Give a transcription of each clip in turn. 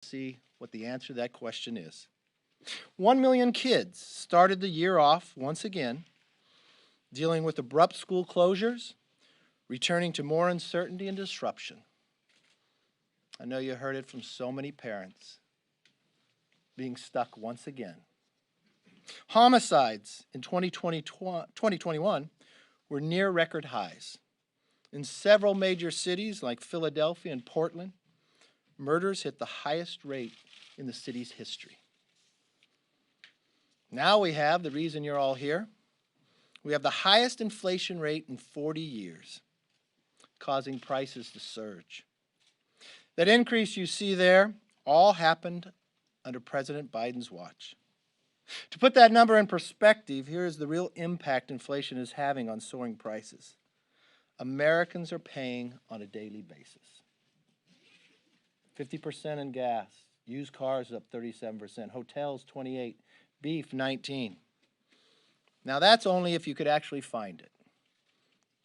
See what the answer to that question is. 1 million kids started the year off once again dealing with abrupt school closures, returning to more uncertainty and disruption. I know you heard it from so many parents, being stuck once again. Homicides in 2021 were near record highs. In several major cities like Philadelphia and Portland, murders hit the highest rate in the city's history. Now we have the reason you're all here. We have the highest inflation rate in 40 years, causing prices to surge. That increase you see there all happened under President Biden's watch. To put that number in perspective, here is the real impact inflation is having on soaring prices. Americans are paying on a daily basis. 50% in gas, used cars up 37%, hotels 28%, beef 19%. Now that's only if you could actually find it.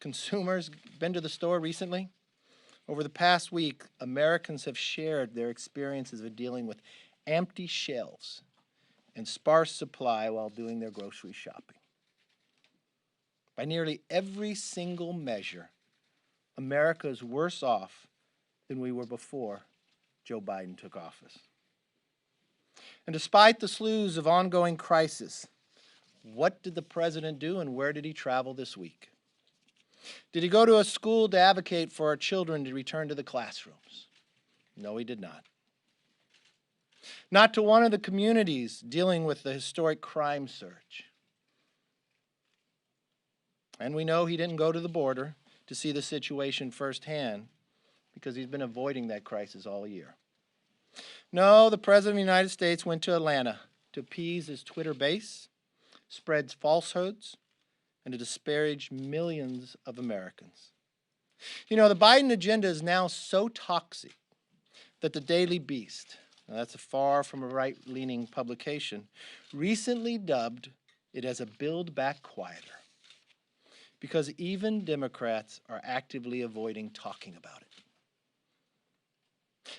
Consumers been to the store recently? Over the past week, Americans have shared their experiences of dealing with empty shelves and sparse supply while doing their grocery shopping. By nearly every single measure, America is worse off than we were before Joe Biden took office. And despite the slews of ongoing crisis, what did the president do and where did he travel this week? Did he go to a school to advocate for our children to return to the classrooms? No, he did not. Not to one of the communities dealing with the historic crime surge. And we know he didn't go to the border to see the situation firsthand because he's been avoiding that crisis all year. No, the President of the United States went to Atlanta to appease his Twitter base, spread falsehoods, and to disparage millions of Americans. You know, the Biden agenda is now so toxic that the Daily Beast, now that's far from a right-leaning publication, recently dubbed it as a Build Back Quieter, because even Democrats are actively avoiding talking about it.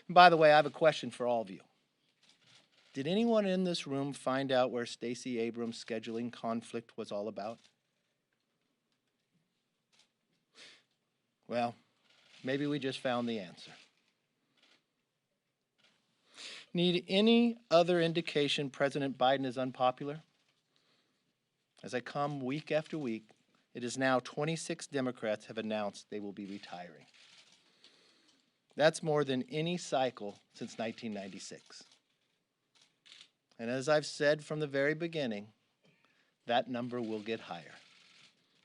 And by the way, I have a question for all of you. Did anyone in this room find out where Stacey Abrams' scheduling conflict was all about? Well, maybe we just found the answer. Need any other indication President Biden is unpopular? As I come week after week, it is now 26 Democrats have announced they will be retiring. That's more than any cycle since 1996. And as I've said from the very beginning, that number will get higher.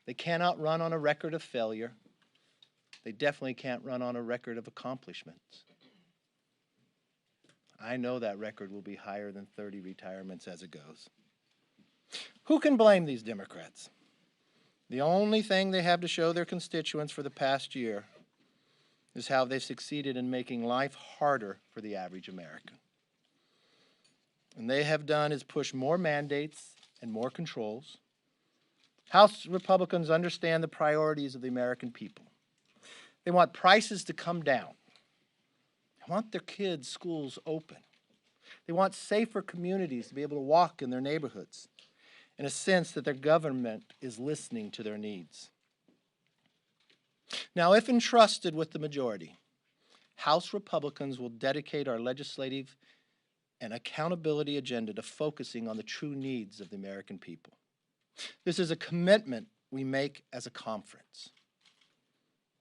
They cannot run on a record of failure. They definitely can't run on a record of accomplishments. I know that record will be higher than 30 retirements as it goes. Who can blame these Democrats? The only thing they have to show their constituents for the past year is how they've succeeded in making life harder for the average American. And they have done is push more mandates and more controls. House Republicans understand the priorities of the American people. They want prices to come down. They want their kids' schools open. They want safer communities to be able to walk in their neighborhoods, in a sense that their government is listening to their needs. Now, if entrusted with the majority, House Republicans will dedicate our legislative and accountability agenda to focusing on the true needs of the American people. This is a commitment we make as a conference.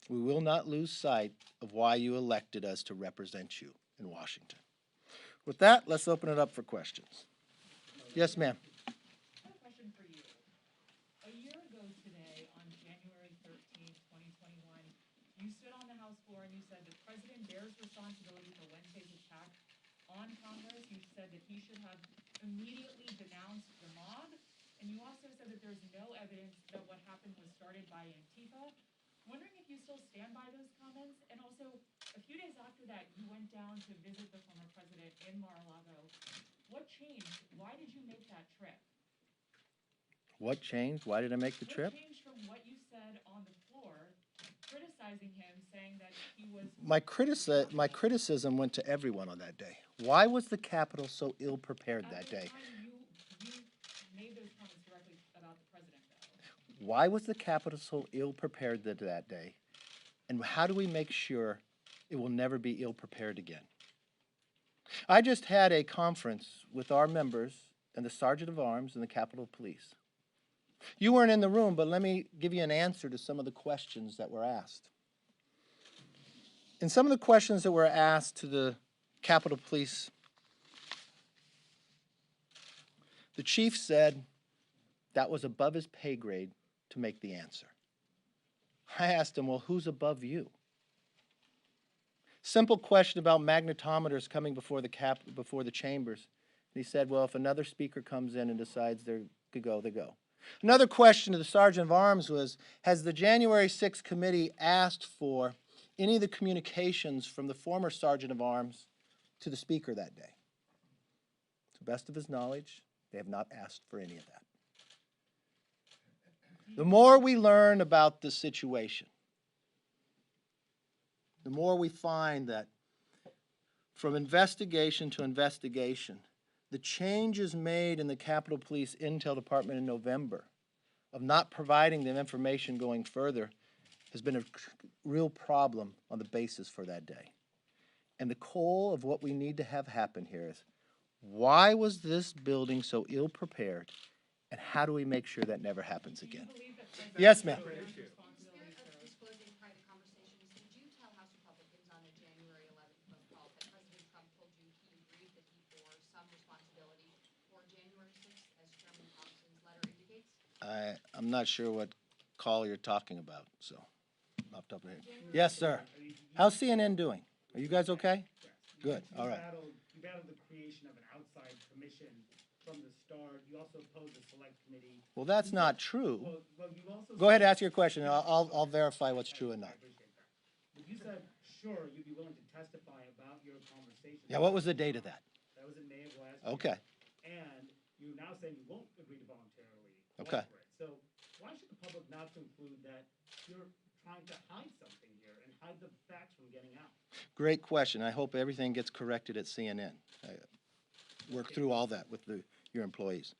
We will not lose sight of why you elected us to represent you in Washington. With that, let's open it up for questions. Yes, ma'am. I have a question for you. A year ago today, on January 13th, 2021, you stood on the House floor and you said the president bears responsibility for Wednesday's attack on Congress. You said that he should have immediately denounced the mob. And you also said that there's no evidence that what happened was started by Antifa. Wondering if you still stand by those comments. And also, a few days after that, you went down to visit the former president in Mar-a-Lago. What changed? Why did you make that trip? What changed? Why did I make the trip? What changed from what you said on the floor, criticizing criticizing him, saying that he was. My criticism went to everyone on that day. Why was the Capitol so ill-prepared At that the day? time, you made those comments directly about the president, though. Why was the Capitol so ill-prepared that day? And how do we make sure it will never be ill-prepared again? I just had a conference with our members and the Sergeant of Arms and the Capitol Police. You weren't in the room, but let me give you an answer to some of the questions that were asked. In some of the questions that were asked to the Capitol Police, the chief said that was above his pay grade to make the answer. I asked him, well, who's above you? Simple question about magnetometers coming before the chambers. And he said, well, if another speaker comes in and decides they're to go, they go. Another question to the Sergeant of Arms was, has the January 6th committee asked for any of the communications from the former Sergeant of Arms to the speaker that day? To the best of his knowledge, they have not asked for any of that. The more we learn about the situation, the more we find that from investigation to investigation, the changes made in the Capitol Police Intel Department in November of not providing them information going further has been a real problem on the basis for that day. And the core of what we need to have happen here is, why was this building so ill-prepared, and how do we make sure that never happens again? Yes, ma'am. Disclosing private conversations, did you tell House Republicans on the January 11th phone call that President Trump told you he agreed that he bore some responsibility for January 6th, as Chairman Thompson's letter indicates? I'm not sure what call you're talking about, so off the top of my head. Yes, sir. How's CNN doing? Are you guys okay? Good, all right. You battled the creation of an outside commission from the start. You also opposed a select committee. Well, that's not true. Well, you also Go ahead, ask your question, and I'll verify what's true or not. I appreciate that. But you said, sure, you'd be willing to testify about your conversation. Yeah, what was the date of that? That was in May of last year. Okay. And you're now saying you won't agree to voluntarily. Okay. cooperate. So why should the public not conclude that you're trying to hide something here and hide the facts from getting out? Great question. I hope everything gets corrected at CNN. I work through all that with your employees.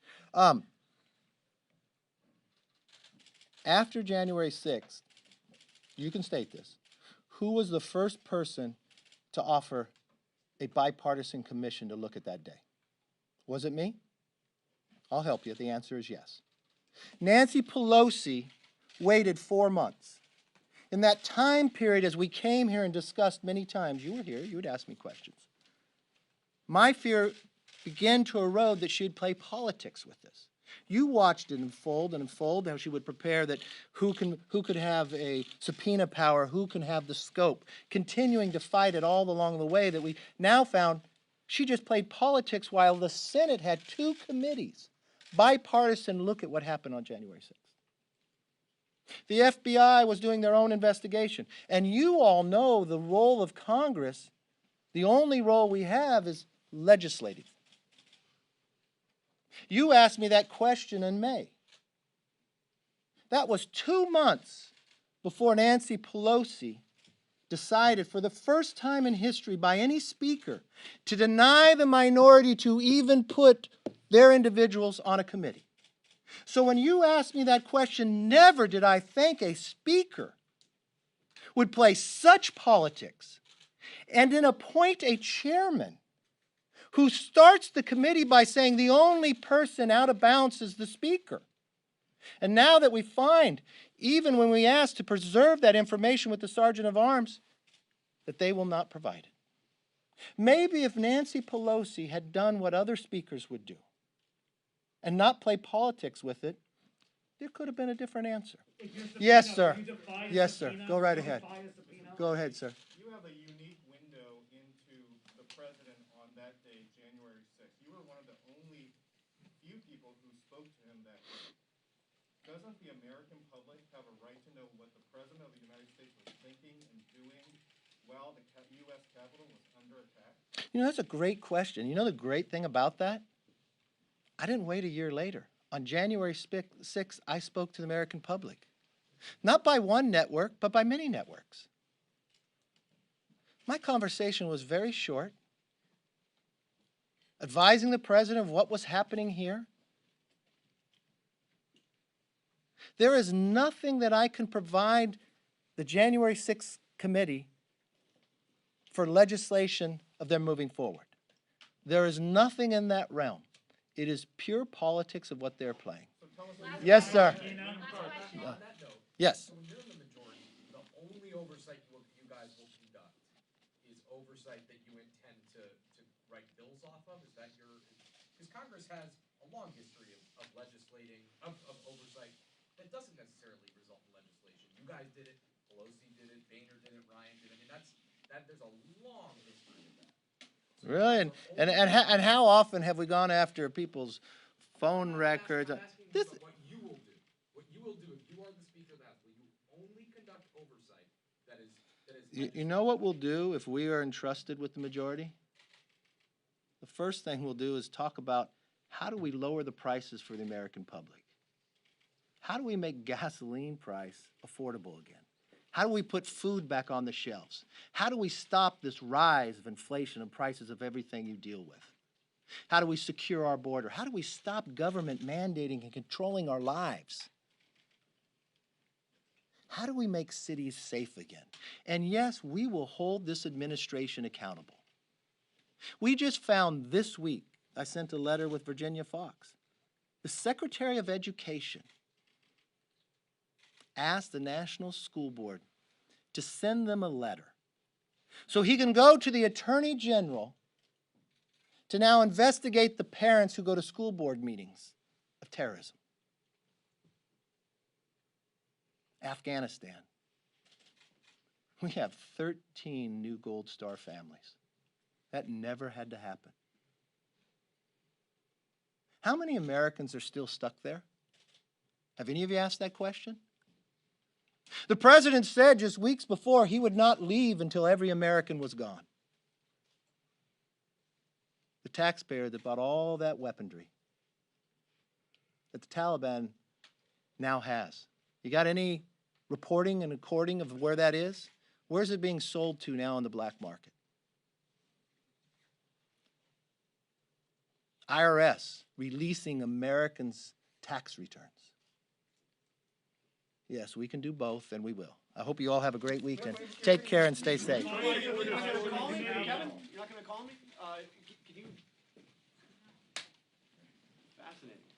After January 6th, you can state this, who was the first person to offer a bipartisan commission to look at that day? Was it me? I'll help you. The answer is yes. Nancy Pelosi waited 4 months. In that time period, as we came here and discussed many times, you were here, you would ask me questions. My fear began to erode that she'd play politics with this. You watched it unfold and unfold, how she would prepare that who could have a subpoena power, who can have the scope, continuing to fight it all along the way that we now found she just played politics while the Senate had 2 committees, bipartisan look at what happened on January 6th. The FBI was doing their own investigation. And you all know the role of Congress, the only role we have is legislative. You asked me that question in May. That was 2 months before Nancy Pelosi decided for the first time in history by any speaker to deny the minority to even put their individuals on a committee. So when you asked me that question, never did I think a speaker would play such politics and then appoint a chairman who starts the committee by saying the only person out of bounds is the speaker. And now that we find, even when we ask to preserve that information with the Sergeant of Arms, that they will not provide it. Maybe if Nancy Pelosi had done what other speakers would do and not play politics with it, there could have been a different answer. Yes, sir. Yes, sir. Go right ahead. Go ahead, sir. You have a unique window into the president on that day, January 6th. You were one of the only few people who spoke to him that day. Doesn't the American public have a right to know what the president of the United States was thinking and doing while the U.S. Capitol was under attack? You know, that's a great question. You know the great thing about that? I didn't wait a year later. On January 6th, I spoke to the American public. Not by one network, but by many networks. My conversation was very short, advising the president of what was happening here. There is nothing that I can provide the January 6th committee for legislation of them moving forward. There is nothing in that realm. It is pure politics of what they're playing. Yes, sir. On that note, Yes. so when you're in the majority, the only oversight you guys will conduct is oversight that you intend to write bills off of? Is that your, because Congress has a long history of legislating, of oversight that doesn't necessarily result in legislation. You guys did it, Pelosi did it, Boehner did it, Ryan did it. I mean, there's a long history of that. So Really? And how often have we gone after people's phone records? I'm asking you This, about what you will do. What you will do if you are the Speaker of the House, will you only conduct oversight that is you know what we'll do if we are entrusted with the majority? The first thing we'll do is talk about how do we lower the prices for the American public? How do we make gasoline price affordable again? How do we put food back on the shelves? How do we stop this rise of inflation and prices of everything you deal with? How do we secure our border? How do we stop government mandating and controlling our lives? How do we make cities safe again? And yes, we will hold this administration accountable. We just found this week, I sent a letter with Virginia Fox. The Secretary of Education asked the National School Board to send them a letter so he can go to the Attorney General to now investigate the parents who go to school board meetings of terrorism. Afghanistan. We have 13 new Gold Star families. That never had to happen. How many Americans are still stuck there? Have any of you asked that question? The president said just weeks before he would not leave until every American was gone. The taxpayer that bought all that weaponry that the Taliban now has. You got any reporting and recording of where that is? Where's it being sold to now in the black market? IRS releasing Americans' tax returns. Yes, we can do both, and we will. I hope you all have a great weekend. Take care and stay safe. You're not going to call me? Kevin, you're not going to call me? Can you? Fascinating.